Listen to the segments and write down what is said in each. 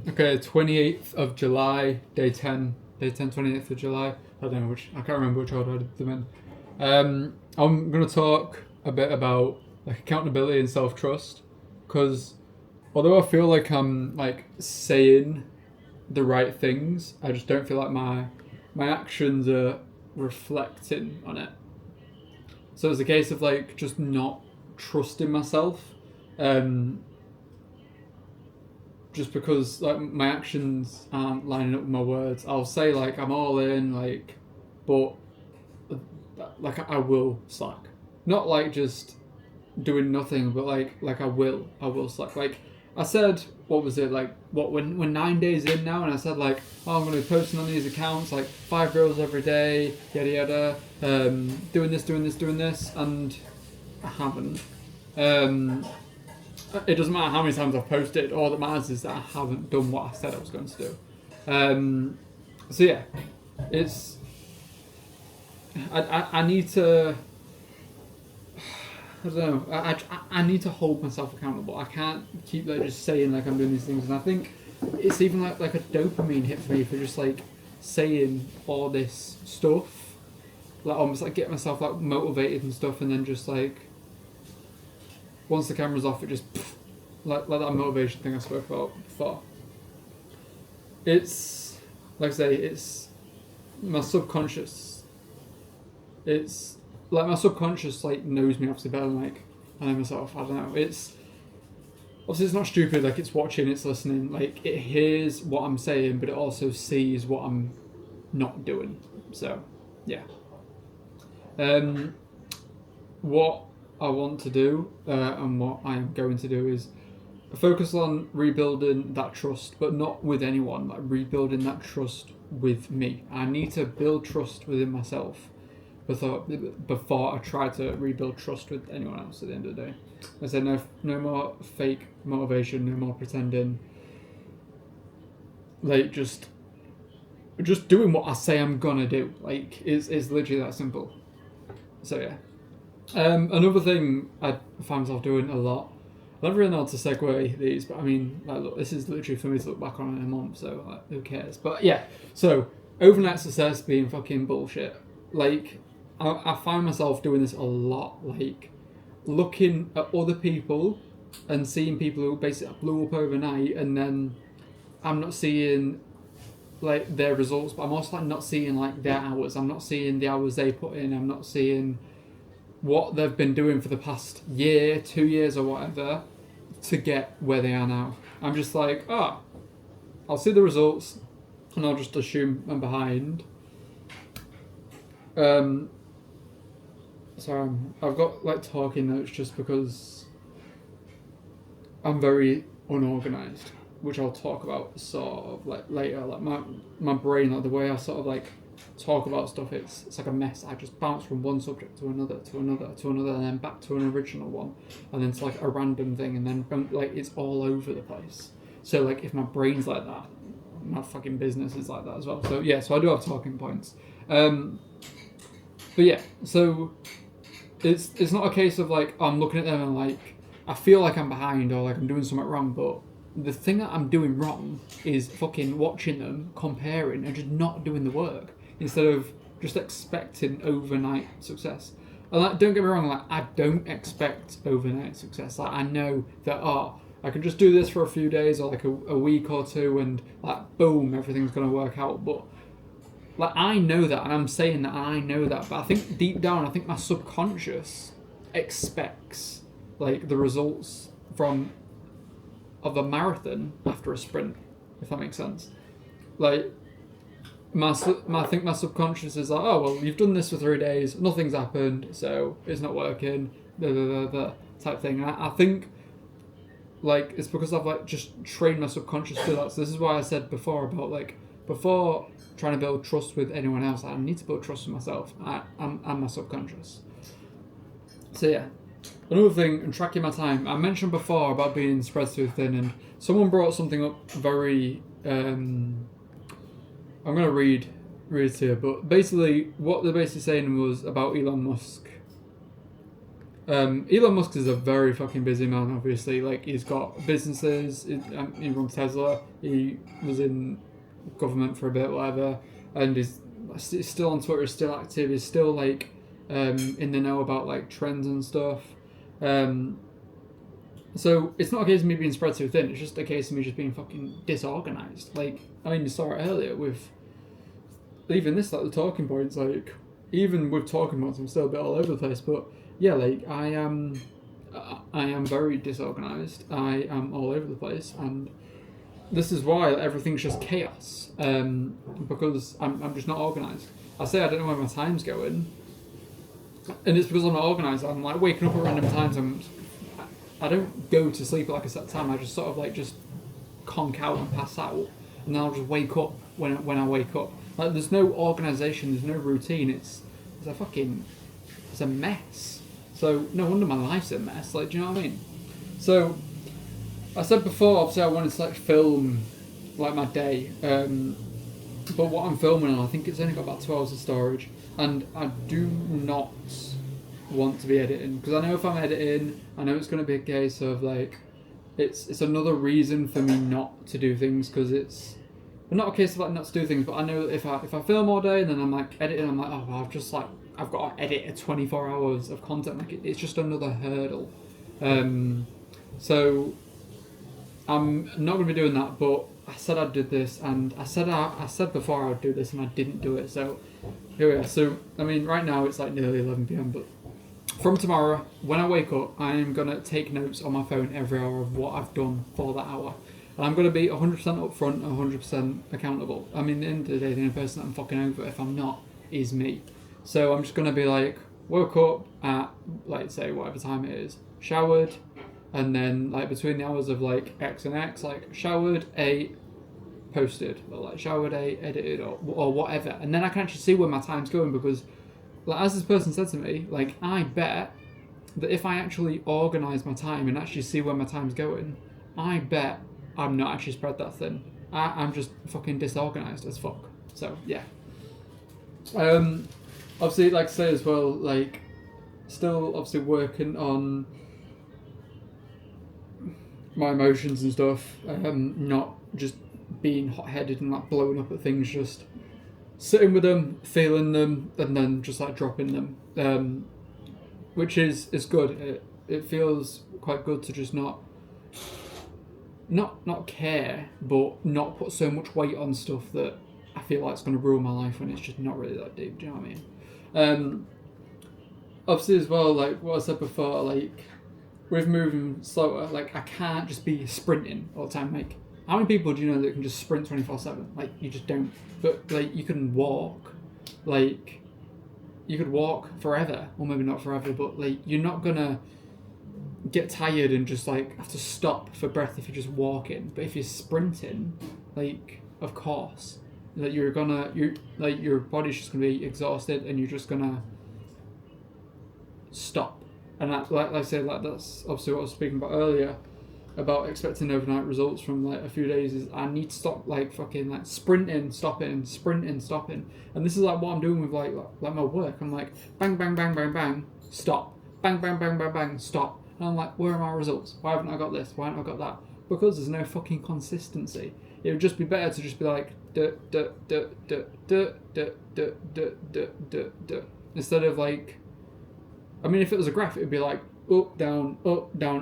Okay, 28th of July, day 10, 28th of July. I don't know which, I can't remember which order I did them in. I'm going to talk a bit about like accountability and self trust, because although I feel like I'm like saying the right things, I just don't feel like my actions are reflecting on it. So it's a case of like just not trusting myself. Um, just because like my actions aren't lining up with my words. I'll say like I'm all in, like, but like I will slack. Not like just doing nothing, but like I will slack. Like I said, what was it like? What when we're 9 days in now, and I said like, oh, I'm going to be posting on these accounts like 5 reels every day, yada yada, doing this, and I haven't. Um, it doesn't matter how many times I've posted. All that matters is that I haven't done what I said I was going to do. So yeah, it's I need to. I don't know. I need to hold myself accountable. I can't keep like just saying like I'm doing these things, and I think it's even like a dopamine hit for me for just like saying all this stuff, like almost like get myself like motivated and stuff, and then just like once the camera's off, it just like that motivation thing I spoke about before. It's like I say, it's my subconscious. It's like my subconscious like knows me obviously better than like I know myself. I don't know. It's obviously it's not stupid. Like it's watching, it's listening. Like it hears what I'm saying, but it also sees what I'm not doing. So yeah. Um, what I want to do and what I am going to do is focus on rebuilding that trust, but not with anyone. Like rebuilding that trust with me. I need to build trust within myself before I try to rebuild trust with anyone else. At the end of the day, I said no more fake motivation, no more pretending. Like just doing what I say I'm gonna do. Like it's literally that simple. So yeah. Another thing I find myself doing a lot. I don't really know how to segue these, but I mean, like, look, this is literally for me to look back on in a month, so like, who cares? But yeah, so overnight success being fucking bullshit. Like, I find myself doing this a lot. Like, looking at other people and seeing people who basically blew up overnight, and then I'm not seeing like their results, but I'm also like not seeing like their hours. I'm not seeing the hours they put in. I'm not seeing what they've been doing for the past year, 2 years, or whatever to get where they are now. I'm just like, oh, I'll see the results and I'll just assume I'm behind. So I've got like talking notes just because I'm very unorganized, which I'll talk about sort of like later. Like my brain, like the way I sort of like talk about stuff, it's like a mess. I just bounce from one subject to another, to another, to another, and then back to an original one, and then it's like a random thing, and then like it's all over the place. So like if my brain's like that, my fucking business is like that as well. So yeah, so I do have talking points. But yeah, so it's not a case of like I'm looking at them and like I feel like I'm behind or like I'm doing something wrong, but the thing that I'm doing wrong is fucking watching them, comparing, and just not doing the work instead of just expecting overnight success. And like, don't get me wrong, like I don't expect overnight success. Like I know that I can just do this for a few days or like a week or two, and like boom, everything's gonna work out. But like I know that, and I'm saying that, and I know that, but I think deep down, I think my subconscious expects like the results from of a marathon after a sprint, if that makes sense. Like I think my subconscious is like, oh well, you've done this for 3 days, nothing's happened, so it's not working, blah, blah, blah, blah, type thing. And I think like it's because I've like just trained my subconscious to that. So this is why I said before about like before trying to build trust with anyone else, I need to build trust with myself and my subconscious. So yeah. Another thing, and tracking my time. I mentioned before about being spread too thin, and someone brought something up very. I'm gonna read it to you, but basically, what they're basically saying was about Elon Musk. Elon Musk is a very fucking busy man, obviously. Like, he's got businesses, he runs Tesla, he was in government for a bit, whatever, and he's still on Twitter, he's still active, he's still, like, in the know about, like, trends and stuff. So it's not a case of me being spread too thin, it's just a case of me just being fucking disorganised. Like, I mean, you saw it earlier with even this, like, the talking points, like, even with talking points, I'm still a bit all over the place, but yeah, like, I am very disorganised, I am all over the place, and this is why everything's just chaos, because I'm just not organised. I say I don't know where my time's going, and it's because I'm not organised. I'm like waking up at random times, I don't go to sleep at like a set time, I just sort of like just conk out and pass out, and then I'll just wake up when I wake up. Like, there's no organisation, there's no routine, it's a mess. So no wonder my life's a mess, like, do you know what I mean? So I said before, obviously I wanted to like film like my day, but what I'm filming on, I think it's only got about 2 hours of storage, and I do not want to be editing, because I know if I'm editing, I know it's going to be a case of like, it's another reason for me not to do things, because it's not a case of like not to do things, but I know if I film all day and then I'm like editing, I'm like, oh well, I've got to edit a 24 hours of content, like it's just another hurdle. So I'm not going to be doing that, but I said I'd do this, and I said before I would do this, and I didn't do it, so here we are. So, I mean, right now it's like nearly 11 PM, but from tomorrow, when I wake up, I am going to take notes on my phone every hour of what I've done for that hour. And I'm going to be 100% upfront, 100% accountable. I mean, at the end of the day, the only person that I'm fucking over, if I'm not, is me. So I'm just going to be like, woke up at, like, say, whatever time it is, showered, and then, like, between the hours of, like, X and X, like, showered, ate, posted, or, like, showered, ate, edited, or whatever. And then I can actually see where my time's going, because, like, as this person said to me, like, I bet that if I actually organise my time and actually see where my time's going, I bet I'm not actually spread that thin. I'm just fucking disorganised as fuck. So, yeah. Obviously, like I say as well, like, still obviously working on my emotions and stuff, not just being hot-headed and like blowing up at things, just sitting with them, feeling them, and then just like dropping them, which is good. It feels quite good to just not care, but not put so much weight on stuff that I feel like it's going to ruin my life when it's just not really that deep. Do you know what I mean? Obviously as well, like what I said before, like with moving slower, like I can't just be sprinting all the time. Like, how many people do you know that can just sprint 24/7? Like, you just don't. But like, you can walk, like you could walk forever, or maybe not forever, but like you're not gonna get tired and just like have to stop for breath if you're just walking. But if you're sprinting, like, of course, that your body's just gonna be exhausted and you're just gonna stop. And that, like I said, like that's obviously what I was speaking about earlier about expecting overnight results from like a few days. Is I need to stop like fucking like sprinting, stopping, sprinting, stopping. And this is like what I'm doing with like my work. I'm like bang, bang, bang, bang, bang, stop, bang, bang, bang, bang, bang, stop. And I'm like, where are my results? Why haven't I got this? Why haven't I got that? Because there's no fucking consistency. It would just be better to just be like instead of like, I mean, if it was a graph, it'd be like up, down,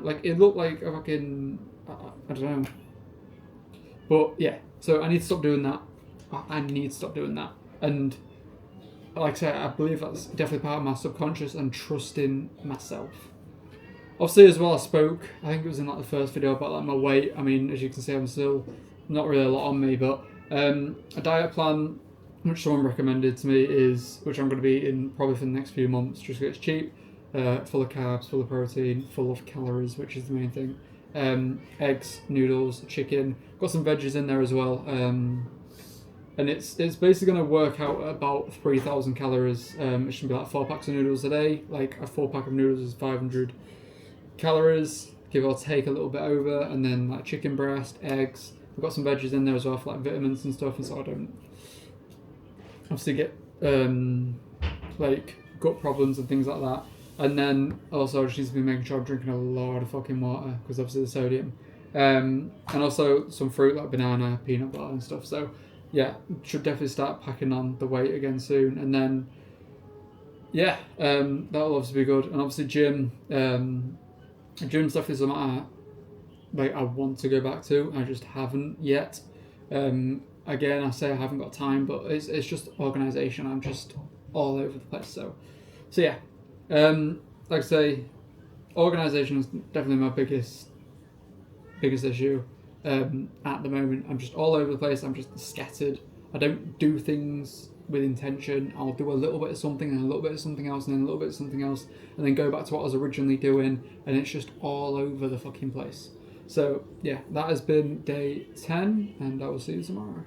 like it looked like a fucking, I don't know. But yeah, so I need to stop doing that. And like I said, I believe that's definitely part of my subconscious and trusting myself. Obviously as well, I spoke, I think it was in like the first video, about like my weight. I mean, as you can see, I'm still not really a lot on me, but a diet plan which someone recommended to me is, which I'm going to be eating probably for the next few months, just because it's cheap, full of carbs, full of protein, full of calories, which is the main thing. Eggs, noodles, chicken, got some veggies in there as well, and it's basically going to work out at about 3,000 calories. It should be like 4 packs of noodles a day. Like a 4 pack of noodles is 500 calories, give or take a little bit over, and then like chicken breast, eggs. I've got some veggies in there as well for like vitamins and stuff, and so I don't obviously get like gut problems and things like that. And then also I just need to be making sure I'm drinking a lot of fucking water because obviously the sodium. And also some fruit like banana, peanut butter and stuff. So yeah, should definitely start packing on the weight again soon. And then yeah, that'll obviously be good. And obviously gym stuff is something I want to go back to. I just haven't yet. Again, I say I haven't got time, but it's just organisation. I'm just all over the place. So yeah. Like I say, organisation is definitely my biggest issue. At the moment, I'm just all over the place. I'm just scattered. I don't do things with intention. I'll do a little bit of something and a little bit of something else and then a little bit of something else and then go back to what I was originally doing, and it's just all over the fucking place. So yeah, that has been day 10, and I will see you tomorrow.